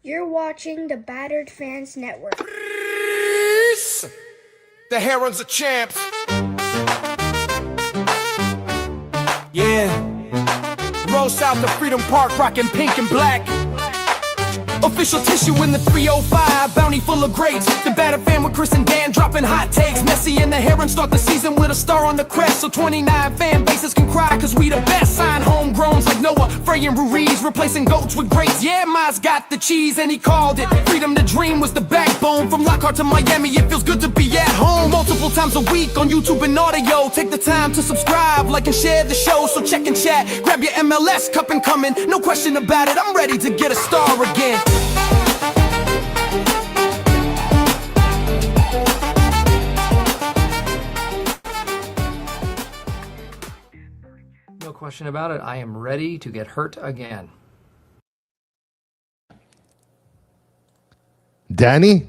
You're watching the Battered Fans Network. The Herons are champs. Yeah. Roll south to Freedom Park, rocking pink and black. Official tissue in the 305, bounty full of greats. The Battered Fan with Chris and Dan dropping hot takes. Messi and the Herons start the season with a star on the crest. So 29 fan bases can cry, cause we the best. Sign homegrowns like Noah, Frey and Ruiz, replacing goats with greats. Yeah, Miles got the cheese and he called it. Freedom to dream was the backbone. From Lockhart to Miami, it feels good to be at home. Multiple times a week on YouTube and audio. Take the time to subscribe, like and share the show. So check and chat, grab your MLS cup and coming. No question about it, I'm ready to get a star again. No question about it. I am ready to get hurt again. Danny,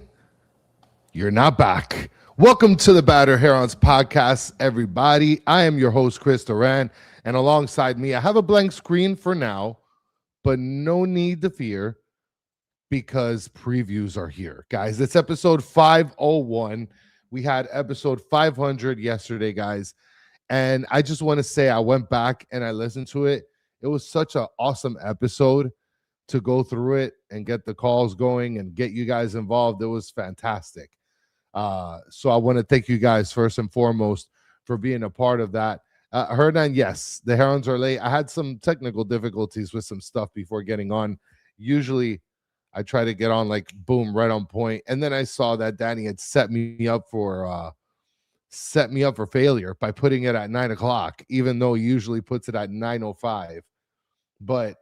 you're not back. Welcome to the Battered Herons Podcast, everybody. I am your host, Chris Duran, and alongside me, I have a blank screen for now, but no need to fear because previews are here. Guys, it's episode 501. We had episode 500 yesterday, guys. And I just want to say I went back and I listened to it. It was such an awesome episode to go through it and get the calls going and get you guys involved. It was fantastic. So I want to thank you guys first and foremost for being a part of that. Hernan, yes, the Herons are late. I had some technical difficulties with some stuff before getting on. Usually I try to get on like boom, right on point. And then I saw that Danny had set me up for failure by putting it at 9 o'clock, even though he usually puts it at 9:05. But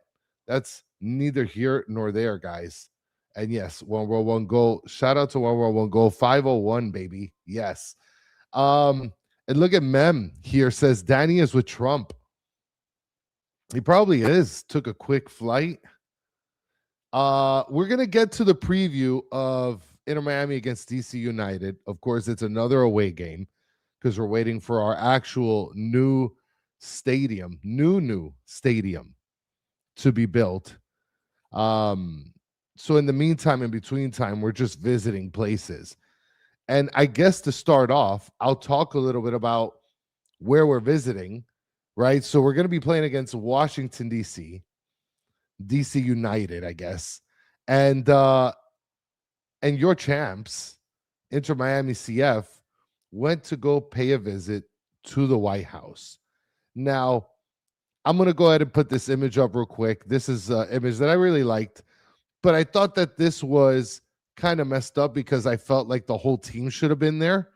that's neither here nor there, guys. And yes, One World One Goal. Shout out to One World One Goal. 501, baby. Yes. And look at Mem here, says Danny is with Trump. He probably is. Took a quick flight. We're gonna get to the preview of Inter Miami against DC United. Of course, it's another away game because we're waiting for our actual new stadium to be built. So in the meantime, in between time, we're just visiting places. And I guess to start off, I'll talk a little bit about where we're visiting, right? So we're going to be playing against Washington, D.C. United, I guess. And your champs, Inter Miami CF, went to go pay a visit to the White House. Now, I'm going to go ahead and put this image up real quick. This is an image that I really liked, but I thought that this was kind of messed up because I felt like the whole team should have been there.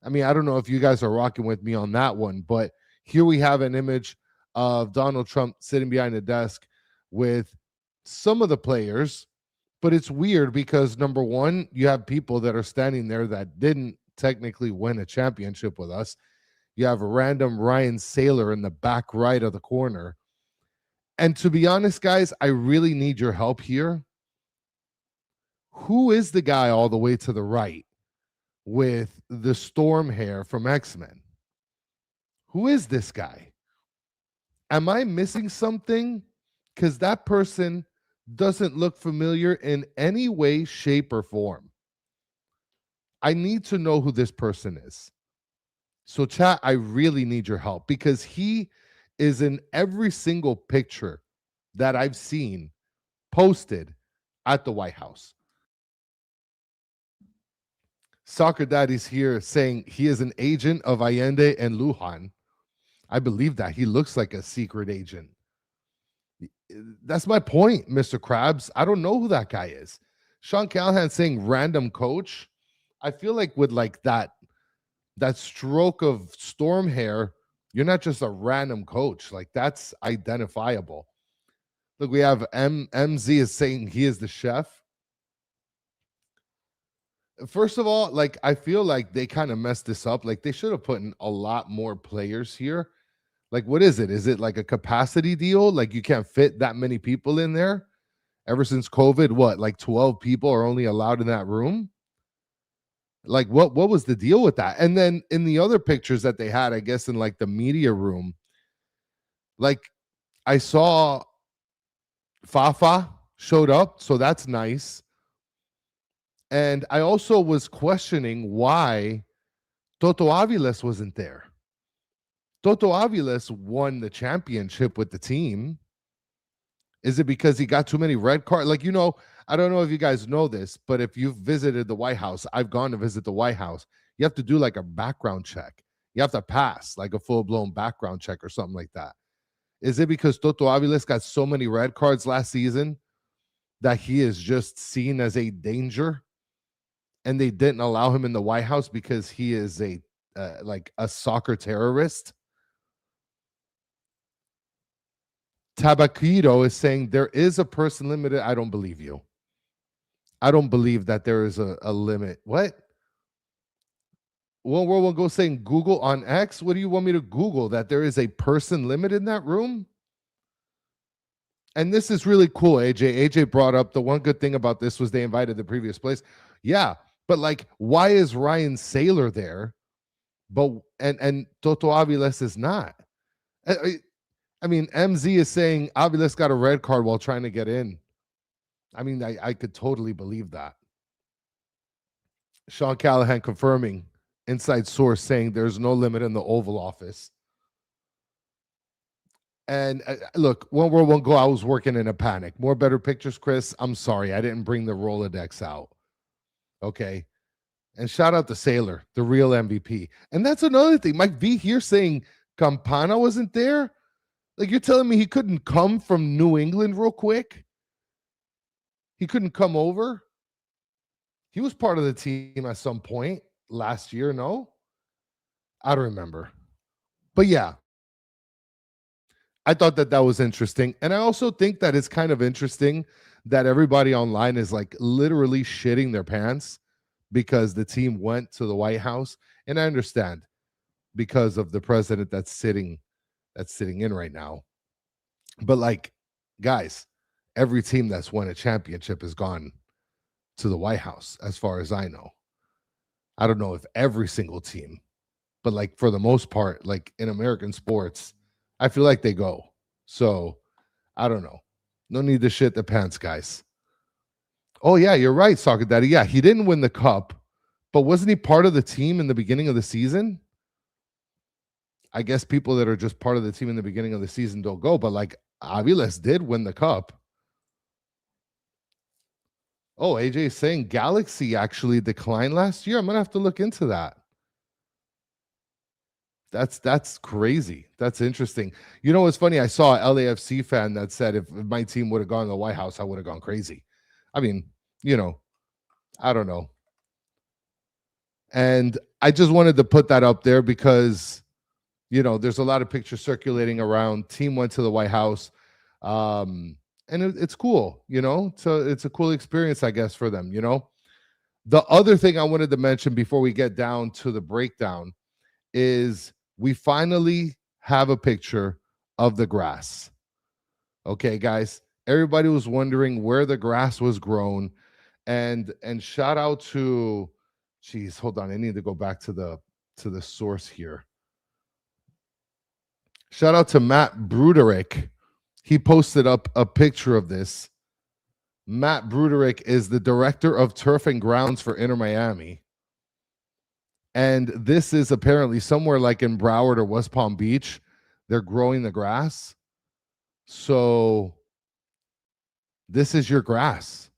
I mean, I don't know if you guys are rocking with me on that one, but here we have an image of Donald Trump sitting behind a desk with some of the players, but it's weird because number one, you have people that are standing there that didn't technically win a championship with us. You have a random Ryan Saylor in the back right of the corner. And to be honest, guys, I really need your help here. Who is the guy all the way to the right with the storm hair from X-Men? Who is this guy? Am I missing something? Because that person doesn't look familiar in any way, shape, or form. I need to know who this person is. So chat, I really need your help because he is in every single picture that I've seen posted at the White House. Soccer Daddy's here saying he is an agent of Allende and Lujan. I believe that. He looks like a secret agent. That's my point, Mr. Krabs. I don't know who that guy is. Sean Callahan saying random coach. I feel like with like that stroke of storm hair, you're not just a random coach. Like that's identifiable. Look, we have MZ is saying he is the chef. First of all, like I feel like they kind of messed this up. Like they should have put in a lot more players here. Like, what is it? Is it like a capacity deal? Like you can't fit that many people in there? Ever since COVID, what? Like 12 people are only allowed in that room? Like what was the deal with that? And then in the other pictures that they had, I guess in like the media room, like I saw Fafa showed up, so that's nice. And I also was questioning why Toto Aviles wasn't there. Toto Aviles won the championship with the team. Is it because he got too many red cards? Like, I don't know if you guys know this, but if you've visited the White House, I've gone to visit the White House. You have to do like a background check. You have to pass like a full-blown background check or something like that. Is it because Toto Aviles got so many red cards last season that he is just seen as a danger, and they didn't allow him in the White House because he is like a soccer terrorist? Tabaquito is saying there is a person limited. I don't believe you. I don't believe that there is a limit. What? Well, we'll go saying Google on X. What do you want me to Google? That there is a person limit in that room? And this is really cool, AJ. AJ brought up the one good thing about this was they invited the previous place. Yeah, but like, why is Ryan Saylor there? But and Toto Aviles is not. I mean, MZ is saying Aviles got a red card while trying to get in. I mean, I could totally believe that. Sean Callahan confirming, inside source saying there's no limit in the Oval Office. And look, when World One go, I was working in a panic. More better pictures, Chris. I'm sorry, I didn't bring the Rolodex out. Okay. And shout out to Saylor, the real MVP. And that's another thing. Mike V here saying Campana wasn't there. Like, you're telling me he couldn't come from New England real quick? He couldn't come over? He was part of the team at some point last year, no? I don't remember. But yeah, I thought that was interesting. And I also think that it's kind of interesting that everybody online is like literally shitting their pants because the team went to the White House. And I understand because of the president that's sitting in right now. But like, guys, every team that's won a championship has gone to the White House, as far as I know. I don't know if every single team, but like for the most part, like in American sports, I feel like they go. So I don't know. No need to shit the pants, guys. Oh yeah, you're right, Soccer Daddy. Yeah, he didn't win the cup, but wasn't he part of the team in the beginning of the season? I guess people that are just part of the team in the beginning of the season don't go, but like Aviles did win the cup. Oh, AJ is saying Galaxy actually declined last year. I'm gonna have to look into that. That's crazy. That's interesting. You know what's funny? I saw an LAFC fan that said if my team would have gone to the White House, I would have gone crazy. I mean, I don't know. And I just wanted to put that up there because there's a lot of pictures circulating around. Team went to the White House. And it's cool, so it's a cool experience, I guess, for them. The other thing I wanted to mention before we get down to the breakdown is we finally have a picture of the grass. Okay, guys, everybody was wondering where the grass was grown, and shout out to, hold on, I need to go back to the source here. Shout out to Matt Broderick. He posted up a picture of this. Matt Broderick is the director of turf and grounds for Inter Miami. And this is apparently somewhere like in Broward or West Palm Beach. They're growing the grass. So this is your grass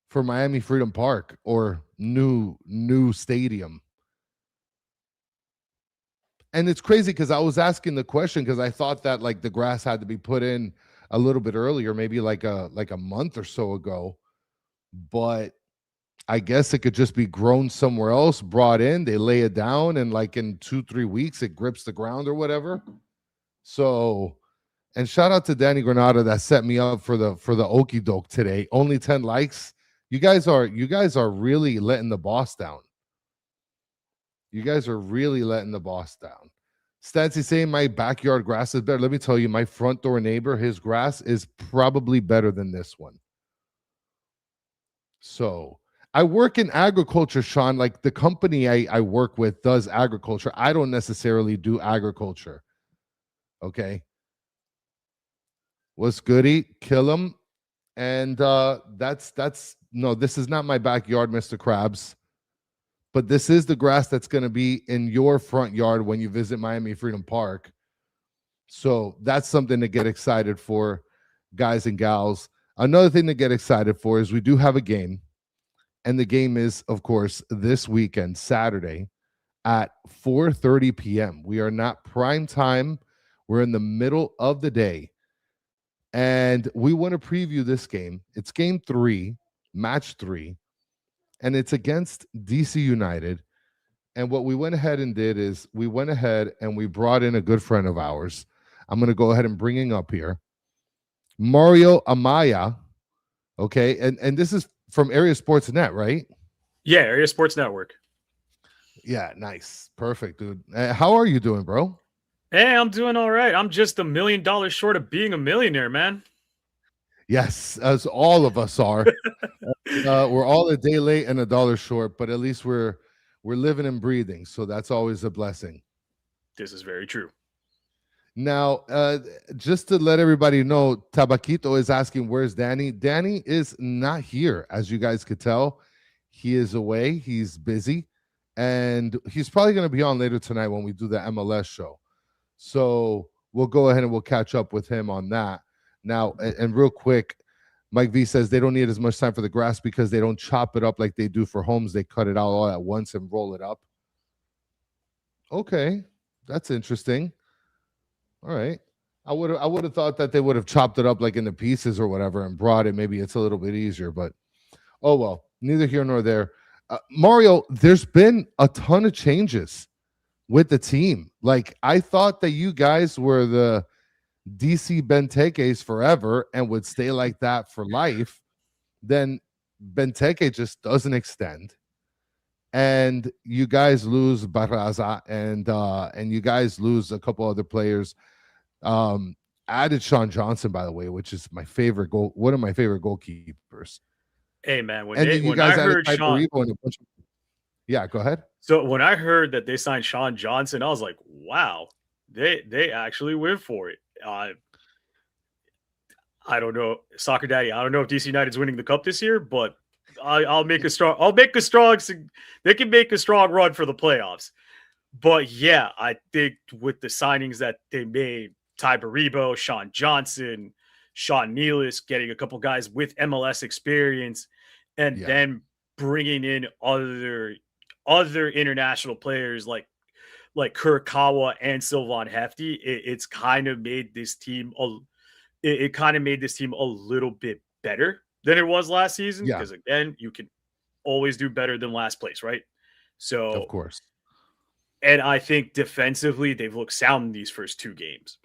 for Miami Freedom Park or new stadium. And it's crazy because I was asking the question because I thought that like the grass had to be put in a little bit earlier, maybe like a month or so ago. But I guess it could just be grown somewhere else, brought in, they lay it down, and like in 2-3 weeks, it grips the ground or whatever. So, and shout out to Danny Granada that set me up for the Okie Doke today. Only 10 likes. You guys are really letting the boss down. You guys are really letting the boss down. Stancy saying my backyard grass is better. Let me tell you, my front door neighbor, his grass is probably better than this one. So I work in agriculture, Sean. Like the company I work with does agriculture. I don't necessarily do agriculture. Okay. What's goody? Kill him. And no, this is not my backyard, Mr. Krabs. But this is the grass that's going to be in your front yard when you visit Miami Freedom Park. So that's something to get excited for, guys and gals. Another thing to get excited for is we do have a game. And the game is, of course, this weekend, Saturday at 4:30 p.m. We are not prime time. We're in the middle of the day. And we want to preview this game. It's game 3, match 3. And it's against DC United. And what we went ahead and did is we went ahead and we brought in a good friend of ours. I'm going to go ahead and bring him up here. Mario Amaya. Okay. And this is from Area Sports Net, right? Yeah, Area Sports Network. Yeah, nice. Perfect, dude. How are you doing, bro? Hey, I'm doing all right. I'm just $1 million short of being a millionaire, man. Yes, as all of us are. We're all a day late and $1 short, but at least we're living and breathing. So that's always a blessing. This is very true. Now, just to let everybody know, Tabaquito is asking, where's Danny? Danny is not here, as you guys could tell. He is away. He's busy. And he's probably going to be on later tonight when we do the MLS show. So we'll go ahead and we'll catch up with him on that. Now, and real quick, Mike V says they don't need as much time for the grass because they don't chop it up like they do for homes. They cut it out all at once and roll it up. Okay, that's interesting. All right. I would have thought that they would have chopped it up like into pieces or whatever and brought it. Maybe it's a little bit easier, but oh well, neither here nor there. Mario, there's been a ton of changes with the team. Like, I thought that you guys were the DC Benteke's forever and would stay like that for life. Then Benteke just doesn't extend. And you guys lose Barraza and you guys lose a couple other players. Added Sean Johnson, by the way, which is my favorite one of my favorite goalkeepers. Hey, man, when I heard Sean, yeah, go ahead. So when I heard that they signed Sean Johnson, I was like, wow, they actually went for it. I don't know, Soccer Daddy. I don't know if DC United's winning the cup this year, but I'll make a strong. They can make a strong run for the playoffs. But yeah, I think with the signings that they made, Ty Baribo, Sean Johnson, Sean Nealis, getting a couple guys with MLS experience, and then bringing in other international players like Kurikawa and Sylvan Hefty, it's kind of made this team a little bit better than it was last season. Because again, you can always do better than last place, right? So of course. And I think defensively they've looked sound in these first 2 games.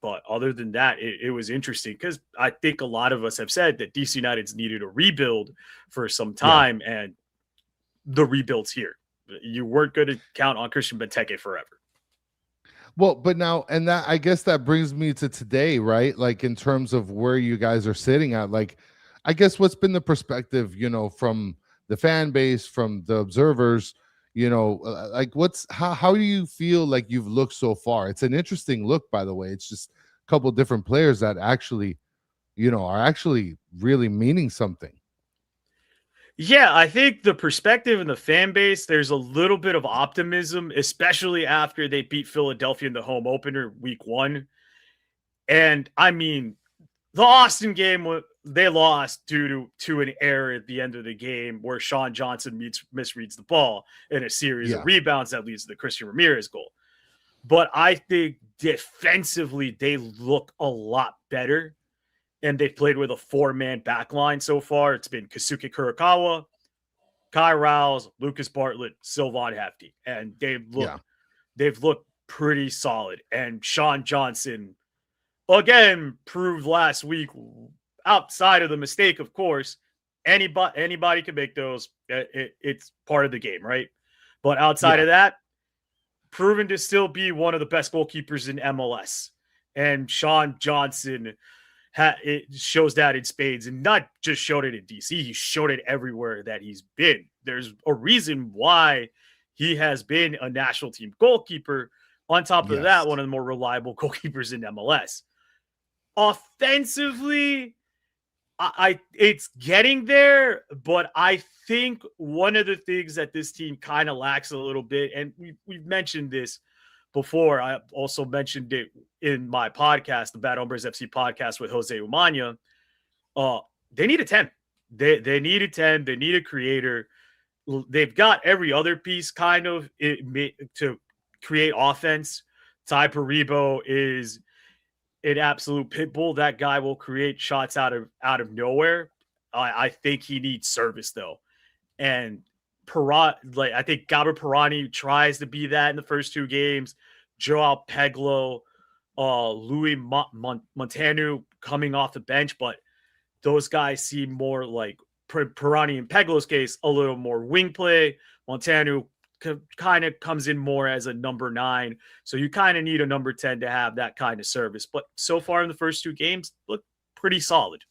But other than that, it was interesting because I think a lot of us have said that DC United's needed a rebuild for some time, and the rebuild's here. You weren't going to count on Christian Benteke forever. Well, but now, and that, I guess that brings me to today, right? Like, in terms of where you guys are sitting at, like, I guess what's been the perspective, from the fan base, from the observers, like how do you feel like you've looked so far? It's an interesting look, by the way. It's just a couple different players that actually, are actually really meaning something. Yeah, I think the perspective and the fan base, there's a little bit of optimism, especially after they beat Philadelphia in the home opener week 1. And I mean, the Austin game, they lost due to an error at the end of the game where Sean Johnson misreads the ball in a series of rebounds that leads to the Christian Ramirez goal. But I think defensively, they look a lot better. And they've played with a 4-man back line so far. It's been Keisuke Kurikawa, Kai Rouse, Lucas Bartlett, Sylvan Hefty. And they've looked pretty solid. And Sean Johnson, again, proved last week, outside of the mistake, of course, anybody can make those. It's part of the game, right? But outside of that, proven to still be one of the best goalkeepers in MLS. And Sean Johnson... it shows that in spades, and not just showed it in DC. He showed it everywhere that he's been. There's a reason why he has been a national team goalkeeper. On top of that, one of the more reliable goalkeepers in MLS. Offensively, it's getting there, but I think one of the things that this team kind of lacks a little bit, and we've mentioned this before. I also mentioned it in my podcast, the Bad Hombres FC podcast with Jose Umania. They need a 10. They need a 10. They need a creator. They've got every other piece kind of to create offense. Ty Paribo is an absolute pit bull. That guy will create shots out of nowhere. I think he needs service though, and I think Gabor Pirani tries to be that in the first 2 games. Joao Peglo, Louis Montanu coming off the bench, but those guys seem more like Pirani in Peglo's case, a little more wing play. Montanu kind of comes in more as a number 9. So you kind of need a number 10 to have that kind of service. But so far in the first 2 games, look pretty solid.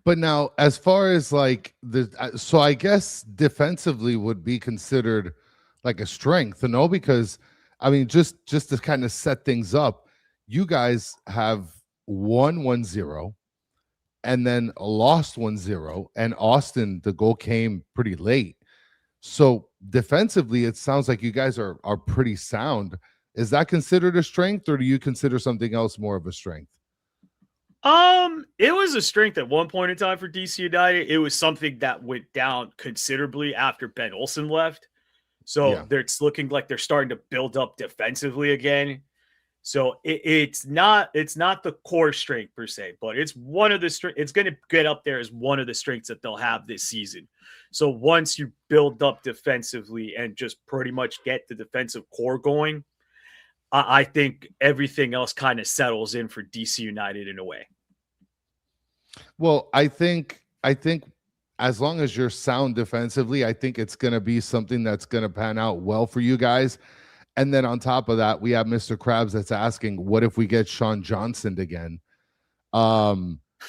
But now, as far as like so I guess defensively would be considered like a strength, because I mean, just to kind of set things up, you guys have won 1-0 and then lost 1-0, and Austin, the goal came pretty late. So defensively, it sounds like you guys are pretty sound. Is that considered a strength, or do you consider something else more of a strength? It was a strength at one point in time for DC United. It was something that went down considerably after Ben Olsen left. So it's looking like they're starting to build up defensively again. So it's not the core strength per se, but it's one of the it's going to get up there as one of the strengths that they'll have this season. So once you build up defensively and just pretty much get the defensive core going, I think everything else kind of settles in for DC United in a way. Well, I think as long as you're sound defensively, I think it's going to be something that's going to pan out well for you guys. And then on top of that, we have Mr. Krabs that's asking, what if we get Sean Johnson again?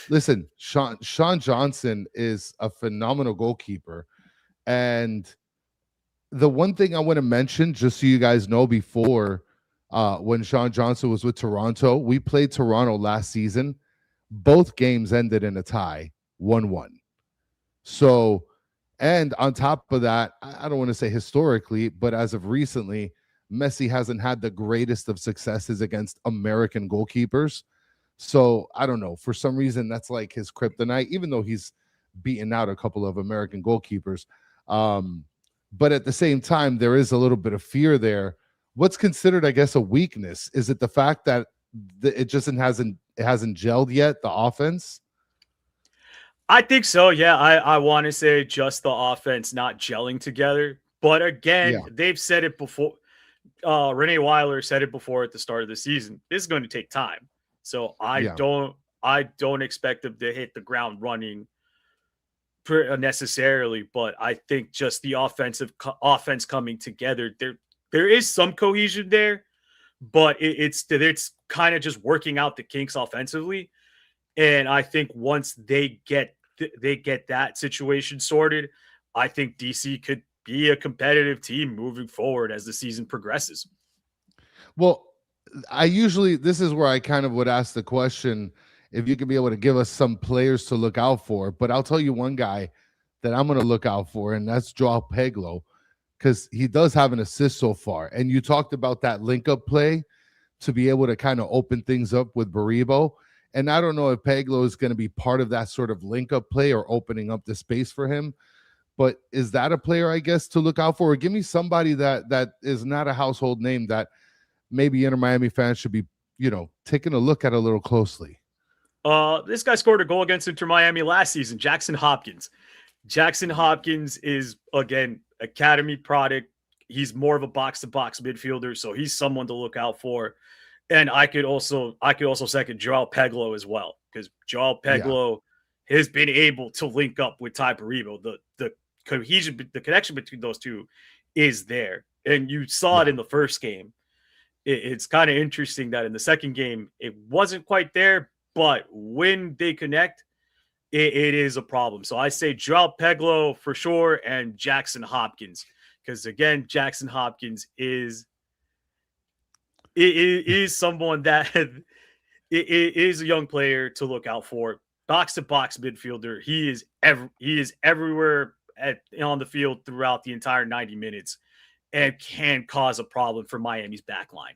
Listen, Sean Johnson is a phenomenal goalkeeper. And the one thing I want to mention, just so you guys know, before when Sean Johnson was with Toronto, we played Toronto last season. Both games ended in a tie, 1-1. So, and on top of that, I don't want to say historically, but as of recently, Messi hasn't had the greatest of successes against American goalkeepers. So I don't know. For some reason, that's like his kryptonite, even though he's beaten out a couple of American goalkeepers. But at the same time, there is a little bit of fear there. What's considered, I guess, a weakness? Is it the fact that it hasn't gelled yet, the offense? I think so. Yeah, I want to say just the offense not gelling together. But again, they've said it before. Renee Weiler said it before at the start of the season. This is going to take time. So I don't expect them to hit the ground running necessarily, but I think just the offense coming together, there is some cohesion there, but it's kind of just working out the kinks offensively. And I think once they get that situation sorted, I think DC could be a competitive team moving forward as the season progresses. Well, this is where I kind of would ask the question, if you could be able to give us some players to look out for. But I'll tell you one guy that I'm going to look out for, and that's Joao Peglo, because he does have an assist so far. And you talked about that link-up play to be able to kind of open things up with Baribo. And I don't know if Peglo is going to be part of that sort of link-up play or opening up the space for him. But is that a player, I guess, to look out for? Or give me somebody that is not a household name that maybe Inter Miami fans should be, taking a look at a little closely. This guy scored a goal against Inter Miami last season, Jackson Hopkins. Jackson Hopkins is, again, academy product. He's more of a box-to-box midfielder, so he's someone to look out for. And I could also second Joao Peglo as well, because Joao Peglo has been able to link up with Ty Paribo. The cohesion, the connection between those two is there. And you saw it in the first game. It's kind of interesting that in the second game, it wasn't quite there, but when they connect, it is a problem. So I say Joao Peglo for sure and Jackson Hopkins, because again, Jackson Hopkins is someone that is a young player to look out for. box-to-box midfielder. He is everywhere on the field throughout the entire 90 minutes and can cause a problem for Miami's back line.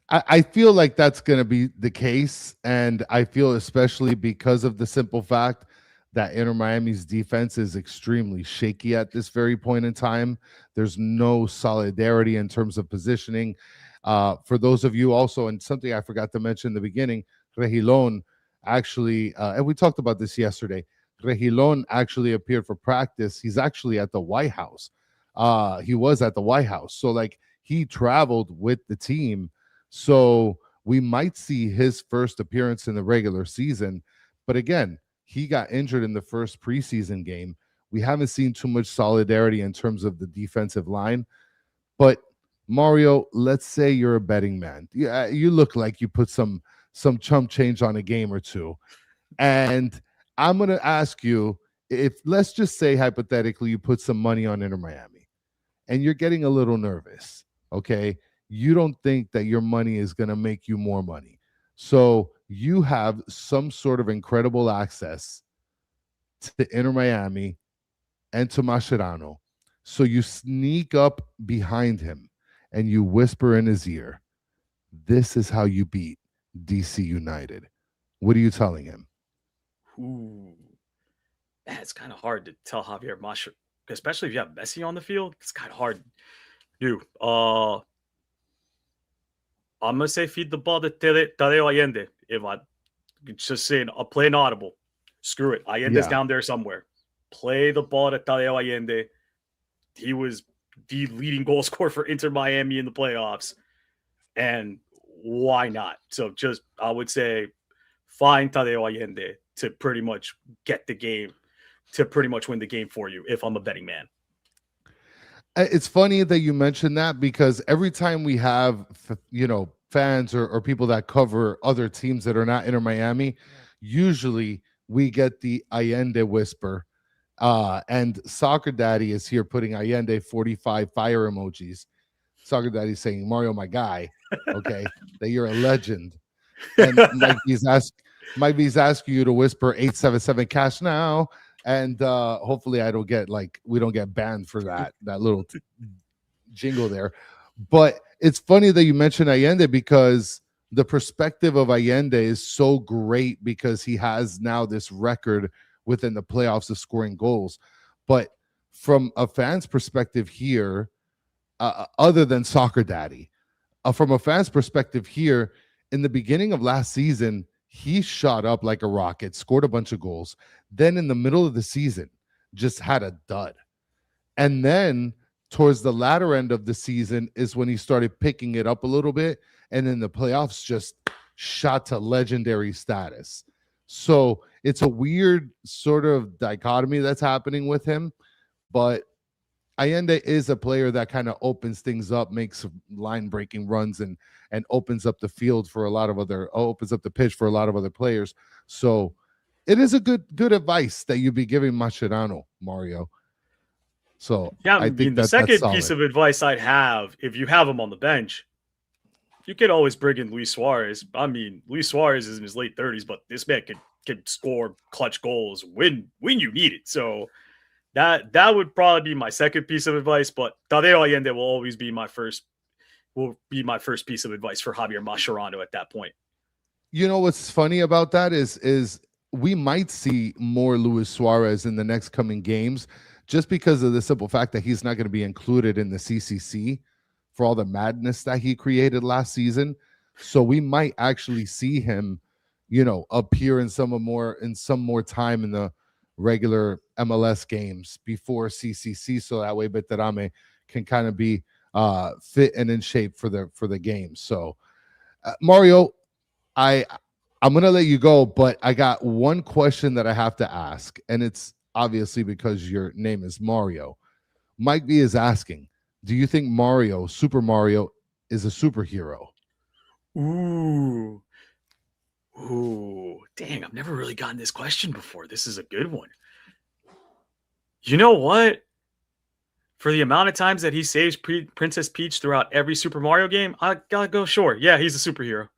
I feel like that's going to be the case. And I feel especially because of the simple fact that Inter Miami's defense is extremely shaky at this very point in time. There's no solidarity in terms of positioning. For those of you also, and something I forgot to mention in the beginning, Regilon actually, and we talked about this yesterday, Regilon actually appeared for practice. He's actually at the White House. He was at the White House. So, like, he traveled with the team. So we might see his first appearance in the regular season. But again, he got injured in the first preseason game. We haven't seen too much solidarity in terms of the defensive line. But Mario, let's say you're a betting man. Yeah, you look like you put some chump change on a game or two. And I'm going to ask you, if let's just say hypothetically you put some money on Inter Miami and you're getting a little nervous, okay? You don't think that your money is going to make you more money. So you have some sort of incredible access to Inter Miami and to Mascherano. So you sneak up behind him and you whisper in his ear, this is how you beat DC United. What are you telling him? Ooh, it's kind of hard to tell Javier Mascherano, especially if you have Messi on the field. It's kind of hard. Dude, I'm going to say feed the ball to Tadeo Allende. If I just saying, I'll play an audible. Screw it. Allende's down there somewhere. Play the ball to Tadeo Allende. He was the leading goal scorer for Inter Miami in the playoffs. And why not? So just, I would say, find Tadeo Allende to pretty much get the game, to pretty much win the game for you if I'm a betting man. It's funny that you mentioned that because every time we have, fans or people that cover other teams that are not Inter Miami, usually we get the Allende whisper. And Soccer Daddy is here putting Allende 45 fire emojis. Soccer Daddy saying, Mario, my guy, okay, that you're a legend. And Mike V's asking you to whisper 877 cash now. And hopefully we don't get banned for that little jingle there. But it's funny that you mentioned Allende because the perspective of Allende is so great because he has now this record within the playoffs of scoring goals. But from a fan's perspective here, other than Soccer Daddy, from a fan's perspective here, in the beginning of last season, he shot up like a rocket, scored a bunch of goals. Then in the middle of the season, just had a dud. And then towards the latter end of the season is when he started picking it up a little bit. And in the playoffs, just shot to legendary status. So it's a weird sort of dichotomy that's happening with him. But Allende is a player that kind of opens things up, makes line-breaking runs, and opens up the field for opens up the pitch for a lot of other players. So it is a good advice that you'd be giving Mascherano, Mario. So yeah, I think the second piece of advice I'd have, if you have him on the bench, you could always bring in Luis Suarez. I mean, Luis Suarez is in his late 30s, but this man could score clutch goals when you need it. So that would probably be my second piece of advice. But Tadeo Allende will always be my first piece of advice for Javier Mascherano at that point. You know what's funny about that is we might see more Luis Suarez in the next coming games just because of the simple fact that he's not going to be included in the CCC for all the madness that he created last season. So we might actually see him, appear in some more time in the regular MLS games before CCC. So that way Veterame can kind of be fit and in shape for the game. So Mario, I'm going to let you go, but I got one question that I have to ask, and it's obviously because your name is Mario. Mike V is asking, do you think Super Mario, is a superhero? Ooh, dang, I've never really gotten this question before. This is a good one. You know what? For the amount of times that he saves Princess Peach throughout every Super Mario game, I gotta go, sure. Yeah, he's a superhero.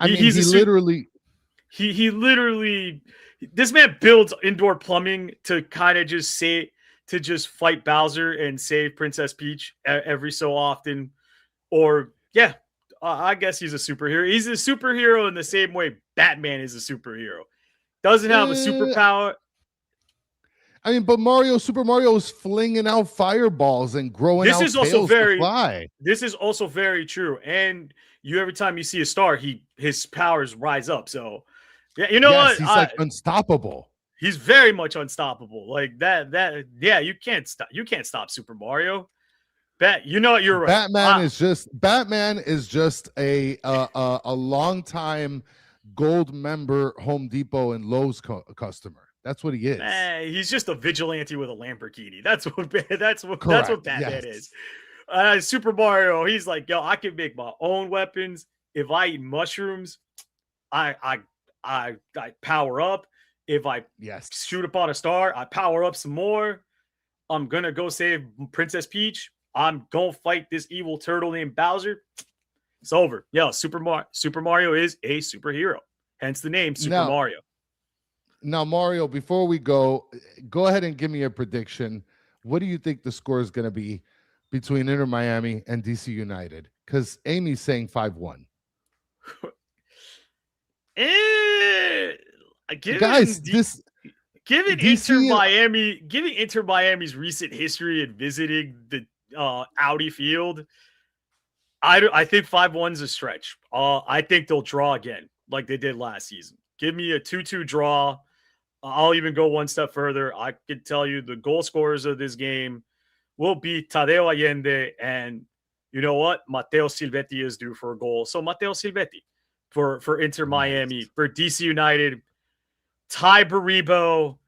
I mean, he literally He literally, this man builds indoor plumbing to kind of just fight Bowser and save Princess Peach every so often. Or yeah, I guess he's a superhero. He's a superhero in the same way Batman is a superhero. Doesn't have a superpower. I mean, but Super Mario is flinging out fireballs and growing This out is also tails to fly. This is also very true. And every time you see a star, his powers rise up. So yeah, you know what? He's like unstoppable. He's very much unstoppable. Like that. Yeah, you can't stop Super Mario. You know what? You're right. Batman is just a long time gold member Home Depot and Lowe's customer. That's what he is. He's just a vigilante with a Lamborghini. That's what Batman is. Super Mario, he's like, yo, I can make my own weapons. If I eat mushrooms, I power up. If I shoot upon a star, I power up some more. I'm gonna go save Princess Peach. I'm gonna fight this evil turtle named Bowser. It's over. Yo, Super Mario is a superhero. Hence the name Super Mario. Now, Mario, before we go ahead and give me a prediction. What do you think the score is going to be between Inter Miami and DC United? Because Amy's saying 5-1. Given Inter Miami's recent history in visiting the Audi field, I think 5-1 is a stretch. I think they'll draw again like they did last season. Give me a 2-2 draw. I'll even go one step further. I can tell you the goal scorers of this game will be Tadeo Allende, and you know what? Matteo Silvetti is due for a goal. So Matteo Silvetti for Inter Miami. For DC United, Ty Baribo.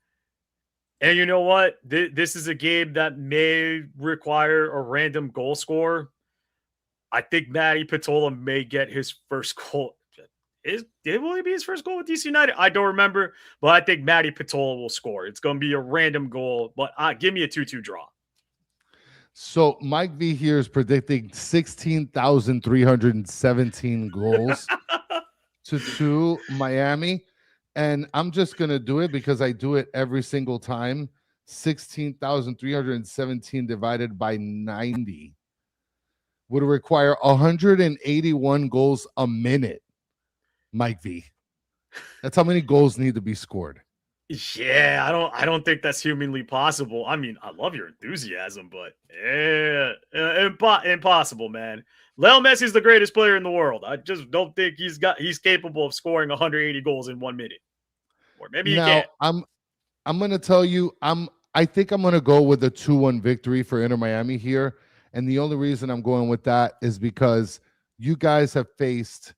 And you know what? This is a game that may require a random goal scorer. I think Matty Patola may get his first goal. Will it be his first goal with DC United? I don't remember, but I think Matty Patola will score. It's going to be a random goal, but give me a 2-2 draw. So Mike V here is predicting 16,317 goals to Miami. And I'm just going to do it because I do it every single time. 16,317 divided by 90 would require 181 goals a minute. Mike V. That's how many goals need to be scored. Yeah, I don't think that's humanly possible. I mean, I love your enthusiasm, but impossible, man. Lionel Messi is the greatest player in the world. I just don't think he's capable of scoring 180 goals in 1 minute. Or maybe he can't. I'm going to tell you, I think I'm going to go with a 2-1 victory for Inter Miami here. And the only reason I'm going with that is because you guys have faced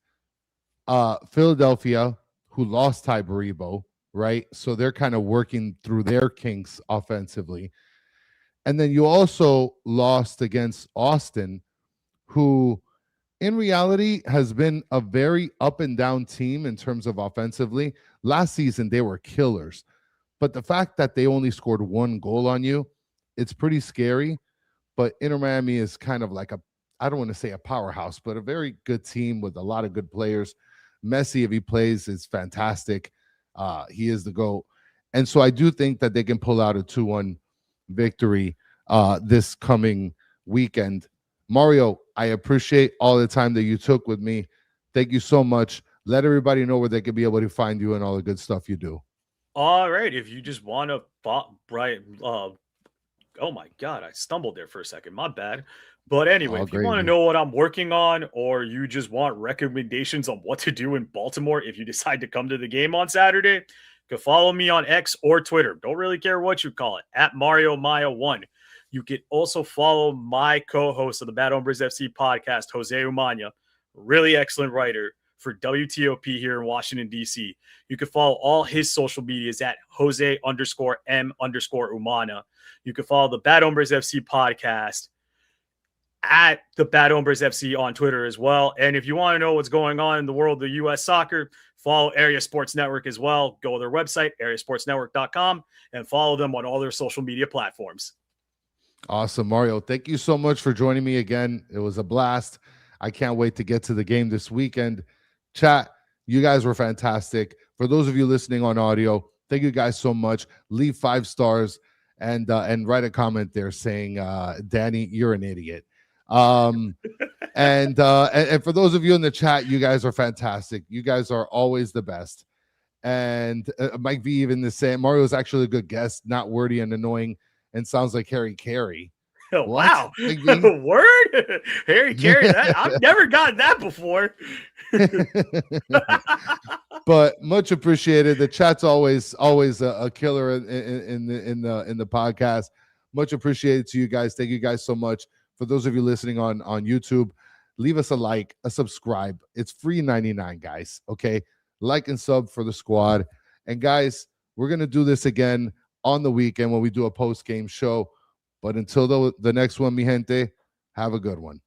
Philadelphia, who lost Ty Baribo, right? So they're kind of working through their kinks offensively. And then you also lost against Austin, who in reality has been a very up and down team in terms of offensively. Last season, they were killers. But the fact that they only scored 1 goal on you, it's pretty scary. But Inter Miami is kind of like I don't want to say a powerhouse, but a very good team with a lot of good players. Messi, if he plays, is fantastic. He is the GOAT. And so I do think that they can pull out a 2-1 victory this coming weekend. Mario, I appreciate all the time that you took with me. Thank you so much. Let everybody know where they can be able to find you and all the good stuff you do. All right. If you just want to, oh my God, I stumbled there for a second. My bad. But anyway, if you want to know what I'm working on, or you just want recommendations on what to do in Baltimore if you decide to come to the game on Saturday, you can follow me on X or Twitter. Don't really care what you call it, at Mario Amaya 1. You can also follow my co-host of the Bad Hombres FC podcast, Jose Umana, really excellent writer for WTOP here in Washington, D.C. You can follow all his social medias at Jose_M_Umana. You can follow the Bad Hombres FC podcast at the Bad Hombres FC on Twitter as well. And if you want to know what's going on in the world of U.S. soccer, follow Area Sports Network as well. Go to their website, areasportsnetwork.com, and follow them on all their social media platforms. Awesome, Mario. Thank you so much for joining me again. It was a blast. I can't wait to get to the game this weekend. Chat, you guys were fantastic. For For those of you listening on audio, thank you guys so much. Leave 5 stars and write a comment there saying, Danny, you're an idiot. And for those of you in the chat, you guys are fantastic. You guys are always the best. And Mike V even is saying Mario is actually a good guest, not wordy and annoying, and sounds like Harry Carey. Oh, wow. Word? Harry Carey, that I've never gotten that before. But much appreciated. The chat's always a killer in the podcast. Much appreciated to you guys. Thank you guys so much. For those of you listening on YouTube, leave us a like, a subscribe. It's free 99, guys. Okay, like and sub for the squad. And guys, we're gonna do this again on the weekend when we do a post-game show. But until the next one, mi gente, have a good one.